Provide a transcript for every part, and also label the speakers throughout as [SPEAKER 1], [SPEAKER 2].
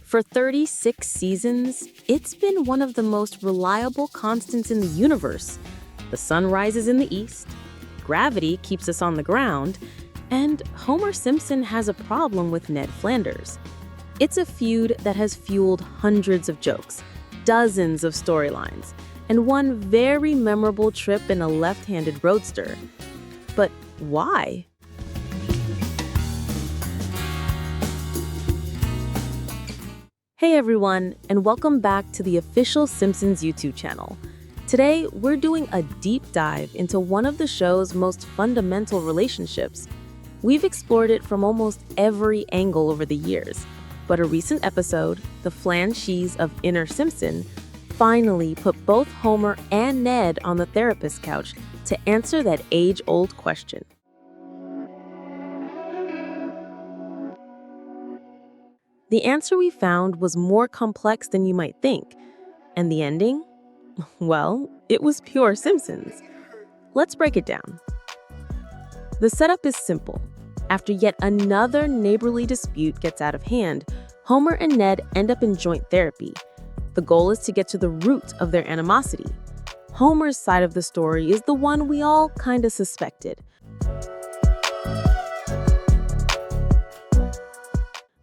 [SPEAKER 1] For 36 seasons, it's been one of the most reliable constants in the universe. The sun rises in the east, gravity keeps us on the ground, and Homer Simpson has a problem with Ned Flanders. It's a feud that has fueled hundreds of jokes, dozens of storylines, and one very memorable trip in a left-handed roadster. But why? Hey everyone, and welcome back to the official Simpsons YouTube channel. Today, we're doing a deep dive into one of the show's most fundamental relationships. We've explored it from almost every angle over the years, but a recent episode, The Flanders of Inner Simpson, finally put both Homer and Ned on the therapist couch to answer that age-old question. The answer we found was more complex than you might think. And the ending? Well, it was pure Simpsons. Let's break it down. The setup is simple. After yet another neighborly dispute gets out of hand, Homer and Ned end up in joint therapy. The goal is to get to the root of their animosity. Homer's side of the story is the one we all kinda suspected.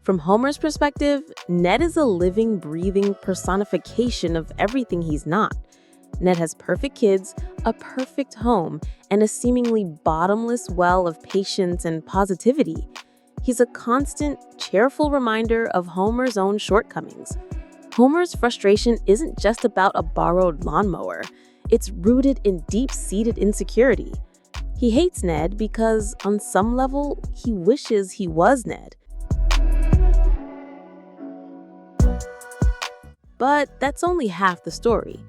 [SPEAKER 1] From Homer's perspective, Ned is a living, breathing personification of everything he's not. Ned has perfect kids, a perfect home, and a seemingly bottomless well of patience and positivity. He's a constant, cheerful reminder of Homer's own shortcomings. Homer's frustration isn't just about a borrowed lawnmower. It's rooted in deep-seated insecurity. He hates Ned because, on some level, he wishes he was Ned. But that's only half the story.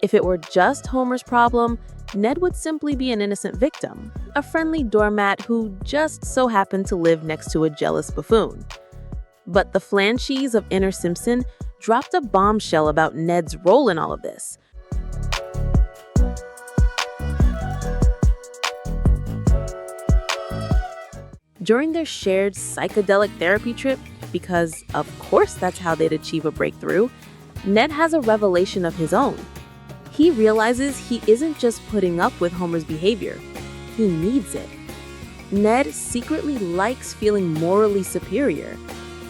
[SPEAKER 1] If it were just Homer's problem, Ned would simply be an innocent victim, a friendly doormat who just so happened to live next to a jealous buffoon. But the Flanders of Inner Simpson dropped a bombshell about Ned's role in all of this. During their shared psychedelic therapy trip, because of course that's how they'd achieve a breakthrough, Ned has a revelation of his own. He realizes he isn't just putting up with Homer's behavior, he needs it. Ned secretly likes feeling morally superior.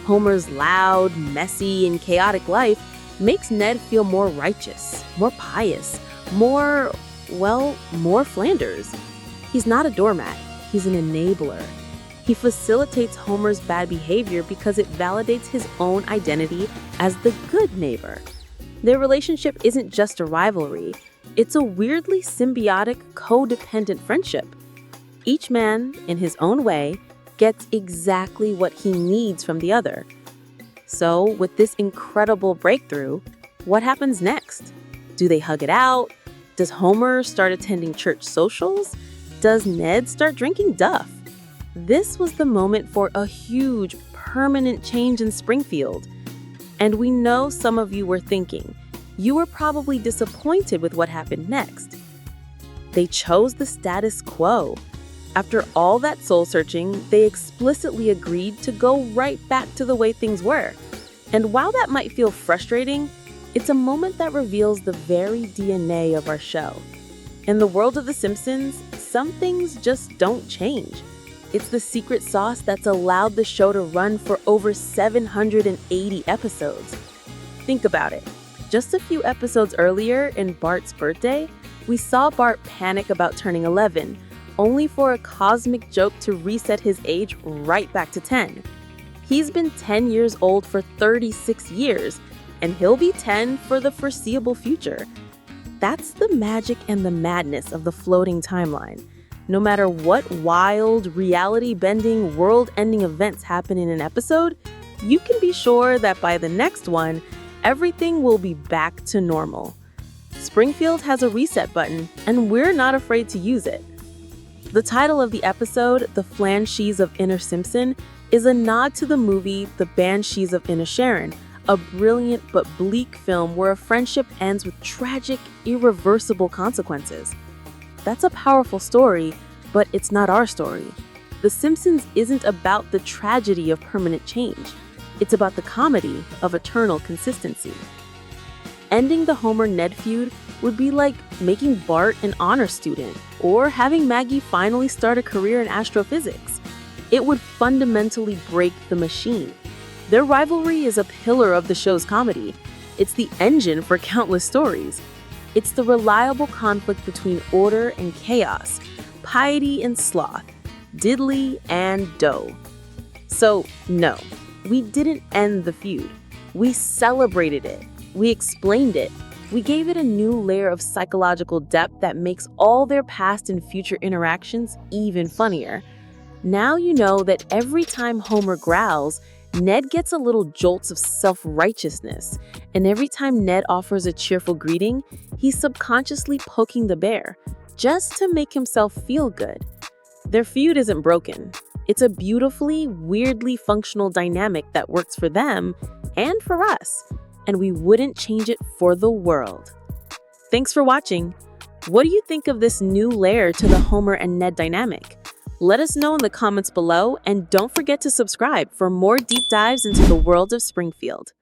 [SPEAKER 1] Homer's loud, messy, and chaotic life makes Ned feel more righteous, more pious, more Flanders. He's not a doormat, he's an enabler. He facilitates Homer's bad behavior because it validates his own identity as the good neighbor. Their relationship isn't just a rivalry, it's a weirdly symbiotic, codependent friendship. Each man, in his own way, gets exactly what he needs from the other. So, with this incredible breakthrough, what happens next? Do they hug it out? Does Homer start attending church socials? Does Ned start drinking Duff? This was the moment for a huge, permanent change in Springfield. And we know some of you were thinking, you were probably disappointed with what happened next. They chose the status quo. After all that soul-searching, they explicitly agreed to go right back to the way things were. And while that might feel frustrating, it's a moment that reveals the very DNA of our show. In the world of The Simpsons, some things just don't change. It's the secret sauce that's allowed the show to run for over 780 episodes. Think about it. Just a few episodes earlier, in Bart's birthday, we saw Bart panic about turning 11, only for a cosmic joke to reset his age right back to 10. He's been 10 years old for 36 years, and he'll be 10 for the foreseeable future. That's the magic and the madness of the floating timeline. No matter what wild, reality-bending, world-ending events happen in an episode, you can be sure that by the next one, everything will be back to normal. Springfield has a reset button, and we're not afraid to use it. The title of the episode, The Flanders of Inner Simpson, is a nod to the movie The Banshees of Inisherin, a brilliant but bleak film where a friendship ends with tragic, irreversible consequences. That's a powerful story, but it's not our story. The Simpsons isn't about the tragedy of permanent change. It's about the comedy of eternal consistency. Ending the Homer-Ned feud would be like making Bart an honor student or having Maggie finally start a career in astrophysics. It would fundamentally break the machine. Their rivalry is a pillar of the show's comedy. It's the engine for countless stories. It's the reliable conflict between order and chaos, piety and sloth, diddly and dough. So, no, we didn't end the feud. We celebrated it. We explained it. We gave it a new layer of psychological depth that makes all their past and future interactions even funnier. Now you know that every time Homer growls, Ned gets a little jolts of self-righteousness, and every time Ned offers a cheerful greeting, he's subconsciously poking the bear, just to make himself feel good. Their feud isn't broken. It's a beautifully, weirdly functional dynamic that works for them and for us, and we wouldn't change it for the world. Thanks for watching. What do you think of this new layer to the Homer and Ned dynamic? Let us know in the comments below, and don't forget to subscribe for more deep dives into the world of Springfield.